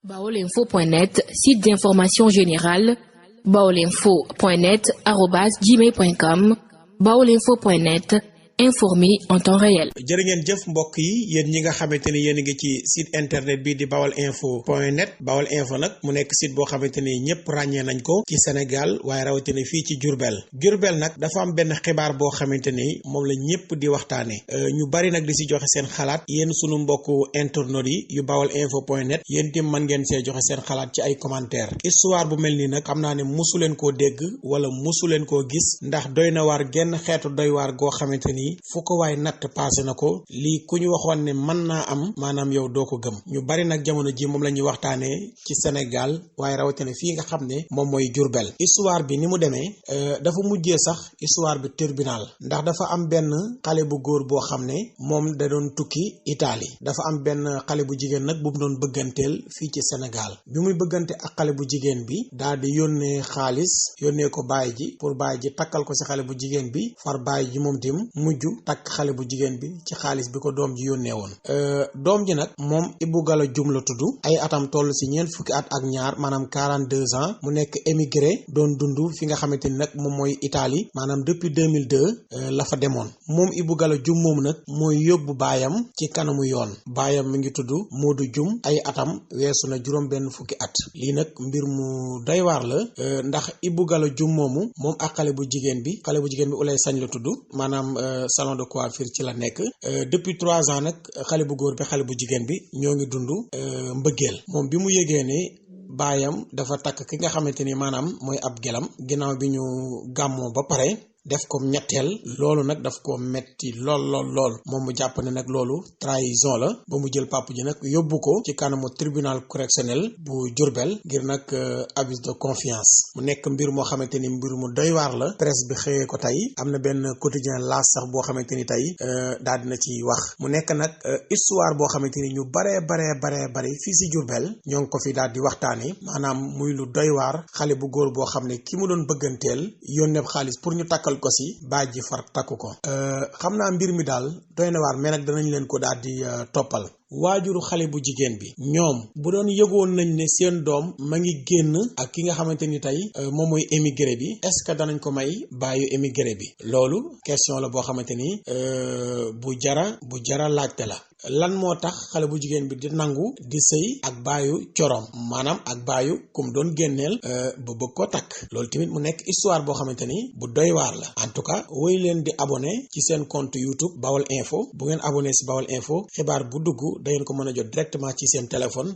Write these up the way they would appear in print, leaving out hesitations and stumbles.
baolinfo.net, site d'information générale, baolinfo.net, @gmail.com, baolinfo.net, informé en temps réel. jërë ngeen jëf mbokk yi yéen ñi nga xamante ni yéen a ngi ci site internet bi di baolinfo.net. Bawol info nag mu nekk site boo xamante ni ñëpp ràññee nañ ko ci Sénégal waaye rawatina fii ci Diourbel nag dafa am benn xibaar boo xamante ni moom la ñëpp di waxtaane ñu bari nag di si joxe seen xalaat yéen sunu mbokku internautes yi yu baolinfo.net yéen tim mën ngeen see joxe seen xalaat ci ay commentaire histoire bu mel nii nag xam naa ne musu leen koo dégg wala musu leen koo gis ndax doy na waar genn xeetu doy waar goo xamante ni fu ko waay natt passé na ko lii ku ñu waxoon ne mën naa am maanaam yow doo ko gëm ñu bari nag jamono ji moom la ñuy waxtaanee ci Sénégal waaye rawatina fii nga xam ne moom mooy Diourbel. histoire bi ni mu demee dafa mujjee sax histoire bi tribunal ndax dafa am benn xale bu góor boo xam ne moom da doon tukki Italie dafa am benn xale bu jigéen nag bu mu doon bëgganteel fii ci Sénégal bi muy bëggante ak xale bu jigéen bi daal di yónnee xaalis yónnee ko baay ji pour baay ji takkal ko ci xale bu jigéen bi far baay ji moom tim mujj takk xale bu jigéen bi ci xaalis bi ko doom ji yónnee woon doom ji nag moom Ibou Gala Dioum la tudd ay atam toll ci ñeent fukki at ak ñaar maanaam 42 ans mu nekk émigré doon dund fi nga xamante ni nag moom mooy Italie maanaam depuis 2002 la fa demoon moom Ibou Gala Dioum moomu nag mooy yóbbu baayam ci kanamu yoon baayam mi ngi tudd Modou Dioum ay atam weesu na juróom benn fukki at lii nag mbir mu doy waar la ndax Ibou Gala Dioum moomu moom ak xale bu jigéen bi Ulay Sañ la tudd maanaam salon de coiffure ci la nekk depuis 3 ans nag xale bu góor bi xale bu jigéen bi ñoo ngi dund mbëggeel moom bi mu yëgee ne baayam dafa takk ki nga xamante ni maanaam mooy ab gelam ginnaaw bi ñu gàmmoo ba pare def ko ñetteel loolu nag daf ko metti lool moom mu jàpp ne nag loolu trahison la ba mu jël papa ji nag yóbbu ko ci kanamu tribunal correctionnel bu Diourbel ngir nag abus de confiance mu nekk mbir moo xamante ni mbir mu doy waar la presse bi xëyee ko tey am na benn quotidien laas sax boo xamante ni tey daal dina ci wax mu nekk nag histoire boo xamante ni ñu bare fii si Diourbel ñoo ngi ko fi daal di waxtaane maanaam muy lu doy waar xale bu góor boo xam ne ki mu doon bëgganteel yónnee xaalis pour ñu takkal ko si baaj ji far takku ko xam naa mbir mi daal doy na waar mais nag danañ leen ko daal di toppal waajuru xale bu jigéen bi ñoom bu doon yëgoon nañ ne seen doom ma ngi génn ak ki nga xamante ni tey moom mooy émigré bi est-ce que danañ ko may baayu émigré bi loolu question la boo xamante ni bu jara laajte la lan moo tax xale bu jigéen bi di nangu di sëy ak baayu corom maanaam ak baayu kum doon génneel ba bëgg ko takk loolu tamit mu nekk histoire boo xamante ni bu doy waar la en tout cas woy leen di abonné ci seen compte YouTube Bawol Info bu ngeen abonné si Bawol Info xibaar bu dugg da ngeen ko mën a jot directement ci seen téléphone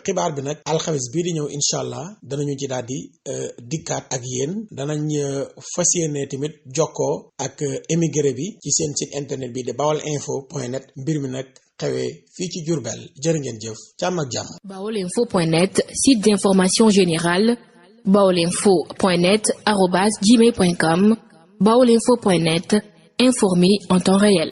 xibaar bi nag alxamis bii di ñëw incha allah danañu ci daal di dikkaat ak yéen danañ fas yéene tamit jokkoo ak émigré bi ci seen site internet bi de baolinfo.net mbir mi nag xewee fii ci Diourbel jërë ngeen jëf jàmm ak jàmm. baolinfo.net, site d'information générale, baolinfo.net, @gmail.com, baolinfo.net, informé en temps réel.